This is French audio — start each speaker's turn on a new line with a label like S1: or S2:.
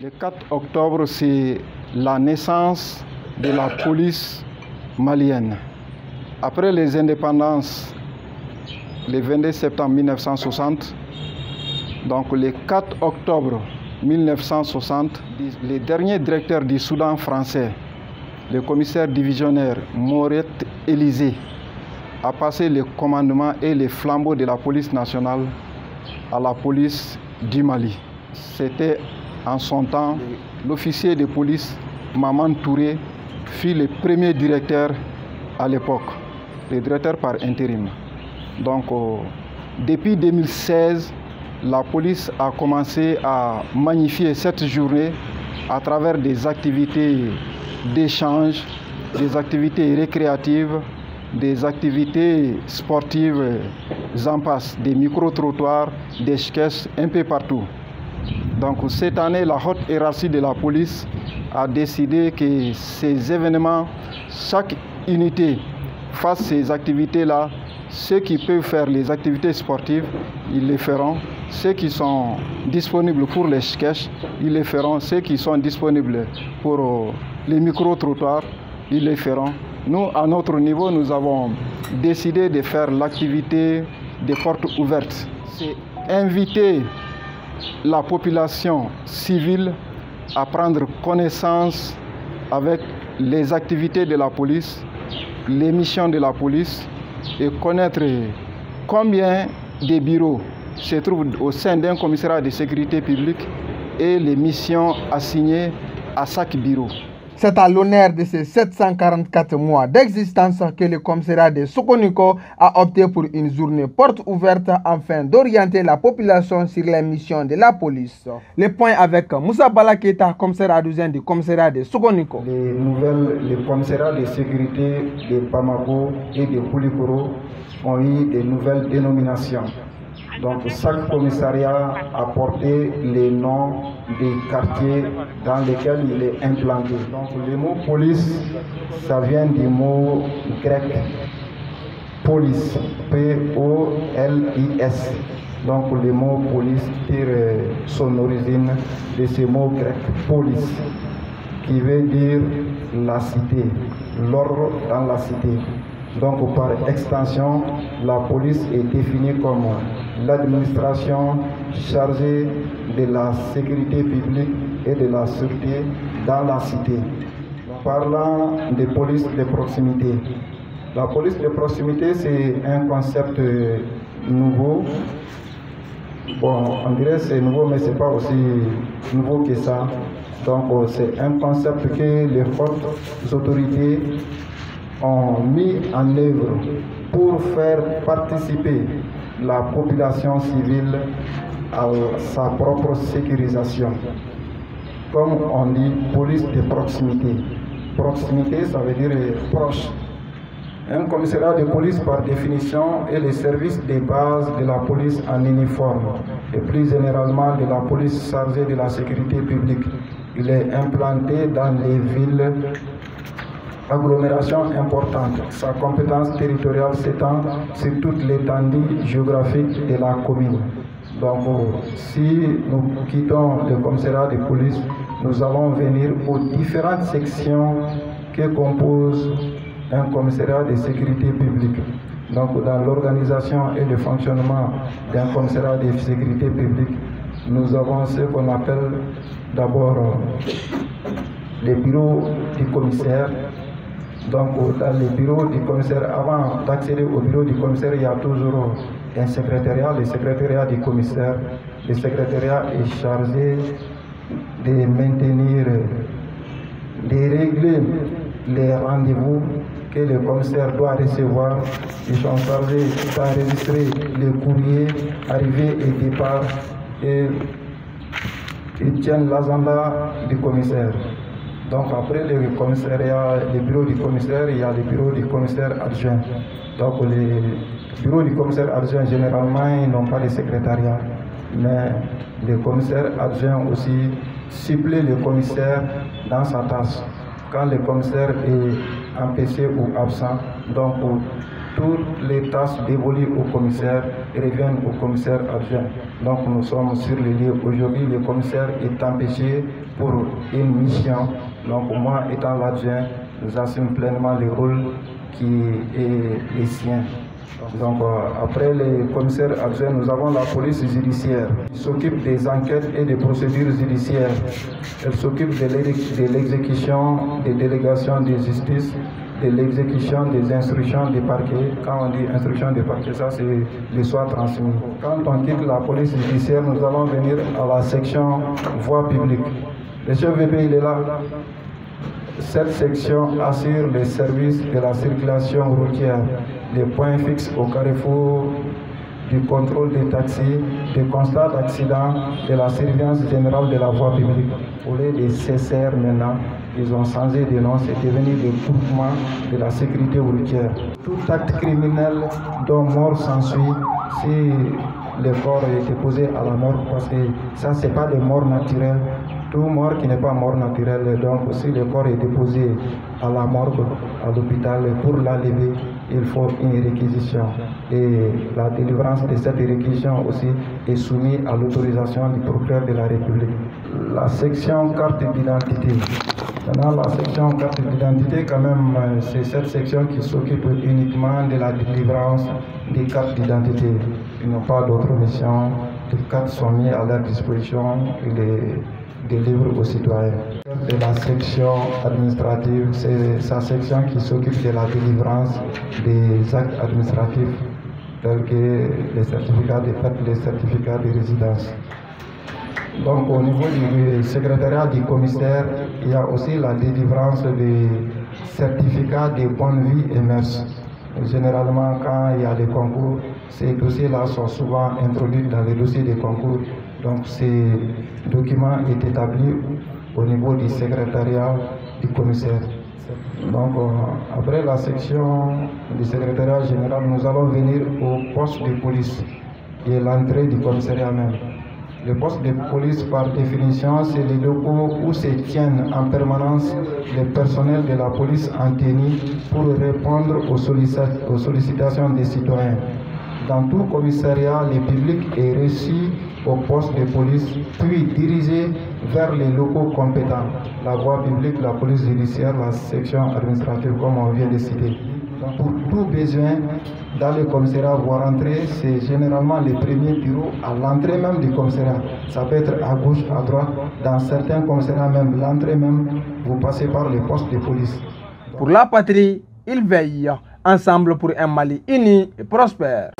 S1: Le 4 octobre, c'est la naissance de la police malienne. Après les indépendances, le 22 septembre 1960, donc le 4 octobre 1960, le dernier directeur du Soudan français, le commissaire divisionnaire Moret Élysée, a passé le commandement et les flambeaux de la police nationale à la police du Mali. C'était en son temps, l'officier de police Maman Touré fut le premier directeur à l'époque, le directeur par intérim. Donc, depuis 2016, la police a commencé à magnifier cette journée à travers des activités d'échange, des activités récréatives, des activités sportives, en passe, des micro-trottoirs, des sketchs un peu partout. Donc cette année, la haute hiérarchie de la police a décidé que ces événements, chaque unité fasse ces activités-là. Ceux qui peuvent faire les activités sportives, ils les feront. Ceux qui sont disponibles pour les sketchs, ils les feront. Ceux qui sont disponibles pour les micro-trottoirs, ils les feront. Nous, à notre niveau, nous avons décidé de faire l'activité des portes ouvertes. C'est inviter la population civile à prendre connaissance avec les activités de la police, les missions de la police et connaître combien de bureaux se trouvent au sein d'un commissariat de sécurité publique et les missions assignées à chaque bureau.
S2: C'est à l'honneur de ces 744 mois d'existence que le commissariat de Sokoniko a opté pour une journée porte ouverte afin d'orienter la population sur les missions de la police. Le point avec Moussa Balaketa, commissaire adjoint du commissariat de Sokoniko.
S3: Les commissariats de sécurité de Bamako et de Koulikoro ont eu de nouvelles dénominations. Donc chaque commissariat a porté les noms des quartiers dans lesquels il est implanté. Donc le mot police, ça vient du mot grec police, P-O-L-I-S. Donc le mot police tire son origine de ce mot grec police, qui veut dire la cité, l'ordre dans la cité. Donc par extension, la police est définie comme l'administration chargée de la sécurité publique et de la sûreté dans la cité. Parlant de police de proximité. La police de proximité, c'est un concept nouveau. Bon, on dirait que c'est nouveau, mais ce n'est pas aussi nouveau que ça. Donc c'est un concept que les hautes autorités ont mis en œuvre pour faire participer la population civile à sa propre sécurisation. Comme on dit, police de proximité. Proximité, ça veut dire proche. Un commissariat de police, par définition, est le service de base de la police en uniforme, et plus généralement de la police chargée de la sécurité publique. Il est implanté dans les villes agglomération importante. Sa compétence territoriale s'étend sur toute l'étendue géographique de la commune. Donc, si nous quittons le commissariat de police, nous allons venir aux différentes sections que compose un commissariat de sécurité publique. Donc, dans l'organisation et le fonctionnement d'un commissariat de sécurité publique, nous avons ce qu'on appelle d'abord les bureaux du commissaire. Donc, dans les bureaux du commissaire, avant d'accéder au bureau du commissaire, il y a toujours un secrétariat, le secrétariat du commissaire. Le secrétariat est chargé de maintenir, de régler les rendez-vous que le commissaire doit recevoir. Ils sont chargés d'enregistrer les courriers, arrivée et départ, et ils tiennent l'agenda du commissaire. Donc après le commissariat, le bureau du commissaire, il y a le bureau du commissaire adjoint. Donc les bureaux du commissaire adjoint, généralement, ils n'ont pas de secrétariat. Mais le commissaire adjoint aussi supplée le commissaire dans sa tâche. Quand le commissaire est empêché ou absent, donc toutes les tâches dévolues au commissaire reviennent au commissaire adjoint. Donc nous sommes sur le lieu. Aujourd'hui, le commissaire est empêché pour une mission. Donc moi, étant l'adjoint, nous assumons pleinement le rôle qui est le sien. Donc après les commissaires adjoints, nous avons la police judiciaire qui s'occupe des enquêtes et des procédures judiciaires. Elle s'occupe de l'exécution des délégations de justice, de l'exécution des instructions des parquets. Quand on dit instruction des parquets, ça c'est le soir transmis. Quand on quitte la police judiciaire, nous allons venir à la section voie publique. Le chef VP, il est là. Cette section assure les services de la circulation routière, les points fixes au carrefour, du contrôle des taxis, des constats d'accidents, de la surveillance générale de la voie publique. Pour les CCR maintenant, ils ont changé de nom, c'est devenu le groupement de la sécurité routière. Tout acte criminel dont mort s'ensuit, si le corps est déposé à la mort, parce que ça c'est pas des morts naturelles. Tout mort qui n'est pas mort naturel, donc si le corps est déposé à la morgue, à l'hôpital, pour l'enlever, il faut une réquisition. Et la délivrance de cette réquisition aussi est soumise à l'autorisation du procureur de la République. La section carte d'identité. Maintenant, la section carte d'identité, quand même, c'est cette section qui s'occupe uniquement de la délivrance des cartes d'identité. Ils n'ont pas d'autre mission. Les cartes sont mises à leur disposition et les délivrent aux citoyens. De la section administrative, c'est sa section qui s'occupe de la délivrance des actes administratifs tels que les certificats de fête, les certificats de résidence. Donc au niveau du secrétariat du commissaire, il y a aussi la délivrance des certificats de bonne vie et mœurs. Généralement, quand il y a des concours, ces dossiers-là sont souvent introduits dans les dossiers des concours. Donc ces documents est établi au niveau du secrétariat du commissaire. Donc après la section du secrétariat général, nous allons venir au poste de police, qui est l'entrée du commissariat même. Le poste de police, par définition, c'est les locaux où se tiennent en permanence les personnels de la police en tenue pour répondre aux sollicitations des citoyens. Dans tout commissariat, le public est reçu au poste de police, puis dirigé vers les locaux compétents, la voie publique, la police judiciaire, la section administrative, comme on vient de citer. Donc, pour tout besoin, dans le commissariat, vous rentrez, c'est généralement les premiers bureaux à l'entrée même du commissariat. Ça peut être à gauche, à droite, dans certains commissariats même, l'entrée même, vous passez par les postes de police.
S2: Pour la patrie, ils veillent ensemble pour un Mali uni et prospère.